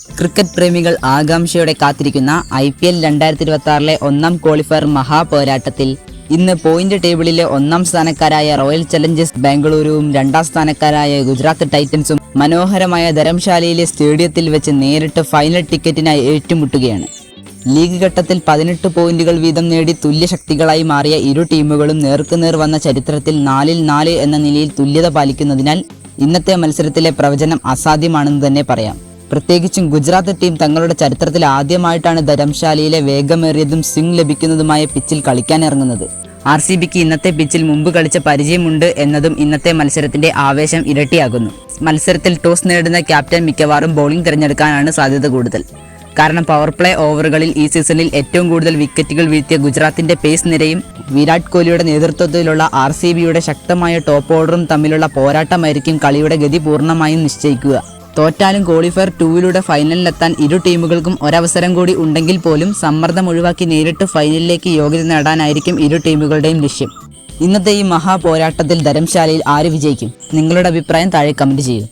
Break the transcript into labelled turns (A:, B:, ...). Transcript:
A: Cricket പ്രേമികൾ ആകാംക്ഷയോടെ കാത്തിരിക്കുന്ന IPL 2026 ഒന്നാം ക്വാളിഫയർ മഹാപോരാട്ടത്തിൽ ഇന്ന് പോയിന്റ് ടേബിളിലെ ഒന്നാം സ്ഥാനക്കാരായ റോയൽ ചലഞ്ചേഴ്സ് ബാംഗ്ലൂരുവും രണ്ടാം സ്ഥാനക്കാരായ ഗുജറാത്ത് ടൈറ്റൻസും മനോഹരമായ ധരംശാലയിലെ സ്റ്റേഡിയത്തിൽ വെച്ച് നേരിട്ട് ഫൈനൽ ടിക്കറ്റിനായി ഏറ്റുമുട്ടുകയാണ്. ലീഗ് ഘട്ടത്തിൽ 18 പോയിന്റുകൾ വീതം നേടി തുല്യശക്തികളായി മാറിയ ഇരു ടീമുകളും നേർക്കുനേർ വന്ന ചരിത്രത്തിൽ 4-4 എന്ന നിലയിൽ തുല്യത പാലിക്കുന്നതിനാൽ ഇന്നത്തെ മത്സരത്തിലെ പ്രവചനം അസാധ്യമാണെന്ന് തന്നെ പറയാം. പ്രത്യേകിച്ചും ഗുജറാത്ത് ടീം തങ്ങളുടെ ചരിത്രത്തിൽ ആദ്യമായിട്ടാണ് ധരംശാലയിലെ വേഗമേറിയതും സ്വിംഗ് ലഭിക്കുന്നതുമായ പിച്ചിൽ കളിക്കാനിറങ്ങുന്നത്. RCBക്ക് ഇന്നത്തെ പിച്ചിൽ മുമ്പ് കളിച്ച പരിചയമുണ്ട് എന്നതും ഇന്നത്തെ മത്സരത്തിന്റെ ആവേശം ഇരട്ടിയാകുന്നു. മത്സരത്തിൽ ടോസ് നേടുന്ന ക്യാപ്റ്റൻ മിക്കവാറും ബൗളിംഗ് തിരഞ്ഞെടുക്കാനാണ് സാധ്യത കൂടുതൽ. കാരണം പവർ പ്ലേ ഓവറുകളിൽ ഈ സീസണിൽ ഏറ്റവും കൂടുതൽ വിക്കറ്റുകൾ വീഴ്ത്തിയ ഗുജറാത്തിന്റെ പേസ് നിരയും വിരാട് കോഹ്ലിയുടെ നേതൃത്വത്തിലുള്ള RCBയുടെ ശക്തമായ ടോപ്പ് ഓർഡറും തമ്മിലുള്ള പോരാട്ടമായിരിക്കും കളിയുടെ ഗതി പൂർണ്ണമായും നിശ്ചയിക്കുക. തോറ്റാലും ക്വാളിഫയർ 2 ഫൈനലിലെത്താൻ ഇരു ടീമുകൾക്കും ഒരവസരം കൂടി ഉണ്ടെങ്കിൽ പോലും സമ്മർദ്ദം ഒഴിവാക്കി നേരിട്ട് ഫൈനലിലേക്ക് യോഗ്യത നേടാനായിരിക്കും ഇരു ടീമുകളുടെയും ലക്ഷ്യം. ഇന്നത്തെ ഈ മഹാപോരാട്ടത്തിൽ ധരംശാലയിൽ ആര് വിജയിക്കും? നിങ്ങളുടെ അഭിപ്രായം താഴെ കമന്റ് ചെയ്യൂ.